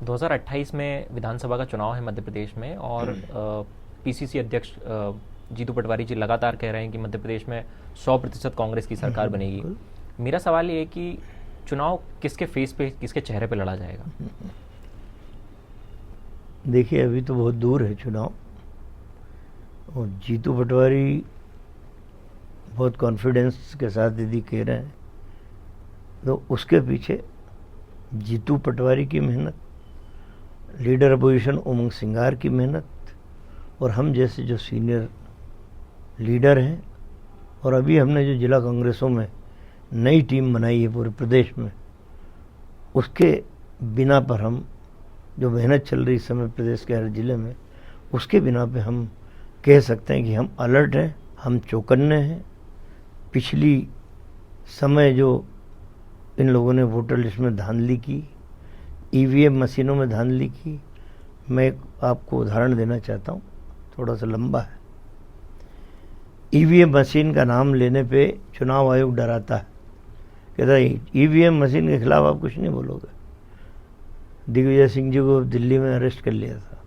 2028 में विधानसभा का चुनाव है मध्य प्रदेश में, और पीसीसी अध्यक्ष जीतू पटवारी जी लगातार कह रहे हैं कि मध्य प्रदेश में 100% कांग्रेस की सरकार बनेगी। मेरा सवाल ये है कि चुनाव किसके फेस पे, किसके चेहरे पे लड़ा जाएगा? देखिए, अभी तो बहुत दूर है चुनाव, और जीतू पटवारी बहुत कॉन्फिडेंस के साथ यदि कह रहे हैं तो उसके पीछे जीतू पटवारी की मेहनत, लीडर अपोजिशन उमंग सिंगार की मेहनत, और हम जैसे जो सीनियर लीडर हैं, और अभी हमने जो जिला कांग्रेसों में नई टीम बनाई है पूरे प्रदेश में, उसके बिना पर हम जो मेहनत चल रही इस समय प्रदेश के हर जिले में, उसके बिना पे हम कह सकते हैं कि हम अलर्ट हैं, हम चौकन्ने हैं। पिछली समय जो इन लोगों ने वोटर लिस्ट में धांधली की, ईवीएम मशीनों में धांधली की, मैं आपको उदाहरण देना चाहता हूँ, थोड़ा सा लंबा है। ईवीएम मशीन का नाम लेने पे चुनाव आयोग डराता है, कहता है ईवीएम मशीन के खिलाफ आप कुछ नहीं बोलोगे। दिग्विजय सिंह जी को दिल्ली में अरेस्ट कर लिया था।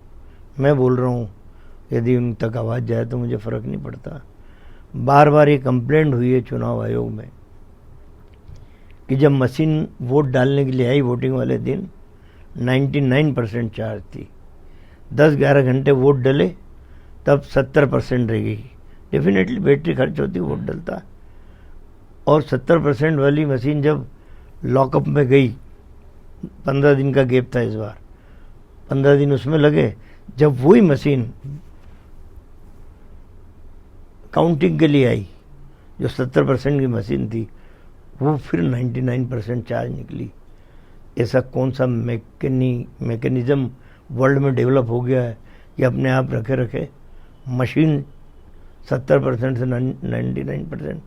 मैं बोल रहा हूँ यदि उन तक आवाज़ जाए तो मुझे फ़र्क नहीं पड़ता। बार बार ये कंप्लेंट हुई है चुनाव आयोग में कि जब मशीन वोट डालने के लिए आई वोटिंग वाले दिन 99% चार्ज थी, 10-11 घंटे वोट डले तब 70% रह गई। डेफिनेटली बैटरी खर्च होती, वोट डलता है, और 70% वाली मशीन जब लॉकअप में गई, 15 दिन का गैप था इस बार, 15 दिन उसमें लगे। जब वही मशीन काउंटिंग के लिए आई, जो 70% की मशीन थी, वो फिर 99% चार्ज निकली। ऐसा कौन सा मैकेनिज्म वर्ल्ड में डेवलप हो गया है कि अपने आप रखे रखे मशीन 70% से 99%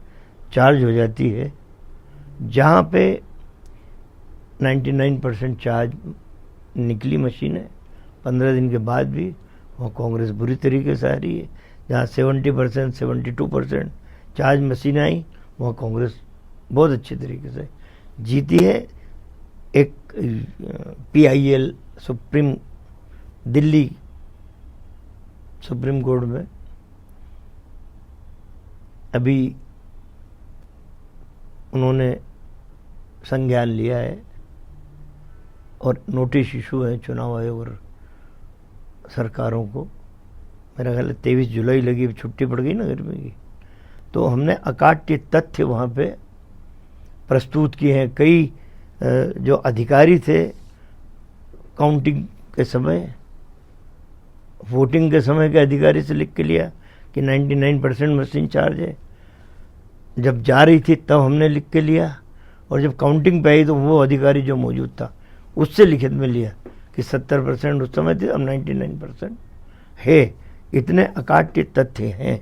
चार्ज हो जाती है। जहाँ पे 99% चार्ज निकली मशीनें 15 दिन के बाद भी, वहाँ कांग्रेस बुरी तरीके से आ रही है। जहाँ 70% 72% चार्ज मशीनें आई, वहाँ कांग्रेस बहुत अच्छे तरीके से जीती है। एक PIL दिल्ली सुप्रीम कोर्ट में अभी उन्होंने संज्ञान लिया है और नोटिस इशू है चुनाव आयोग और सरकारों को। मेरा ख्याल है 23 जुलाई लगी, छुट्टी पड़ गई ना गर्मी की, तो हमने अकाट्य तथ्य वहाँ पे प्रस्तुत किए हैं। कई जो अधिकारी थे काउंटिंग के समय, वोटिंग के समय के अधिकारी से लिख के लिया कि 99% मशीन चार्ज है। जब जा रही थी तब हमने लिख के लिया, और जब काउंटिंग पे आई तो वो अधिकारी जो मौजूद था उससे लिखित में लिया कि 70% उस समय थे, अब 99% है। इतने अकाट्य तथ्य हैं।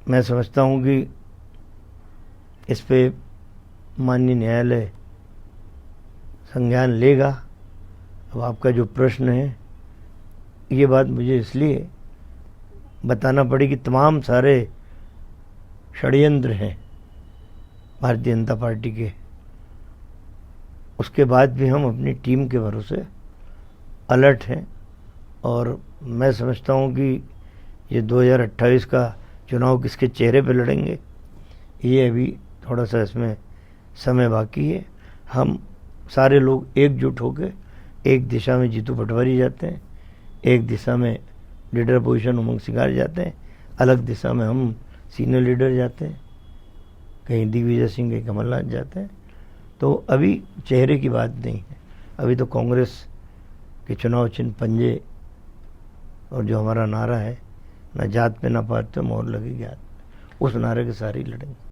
मैं समझता हूँ कि इस पे माननीय न्यायालय संज्ञान लेगा। अब आपका जो प्रश्न है, ये बात मुझे इसलिए बताना पड़ी कि तमाम सारे षड्यंत्र हैं भारतीय जनता पार्टी के, उसके बाद भी हम अपनी टीम के भरोसे अलर्ट हैं। और मैं समझता हूँ कि ये 2028 का चुनाव किसके चेहरे पे लड़ेंगे, ये अभी थोड़ा सा इसमें समय बाकी है। हम सारे लोग एकजुट होकर एक दिशा में जीतू पटवारी जाते हैं, एक दिशा में लीडर अपोजिशन उमंग सिंगार जाते हैं, अलग दिशा में हम सीनियर लीडर जाते हैं, कहीं दिग्विजय सिंह, कहीं कमलनाथ जाते हैं। तो अभी चेहरे की बात नहीं है, अभी तो कांग्रेस के चुनाव चिन्ह पंजे, और जो हमारा नारा है, ना जात पे ना पात पे मोहर लगेगी हाथ, उस नारे के सारे ही लड़ेंगे।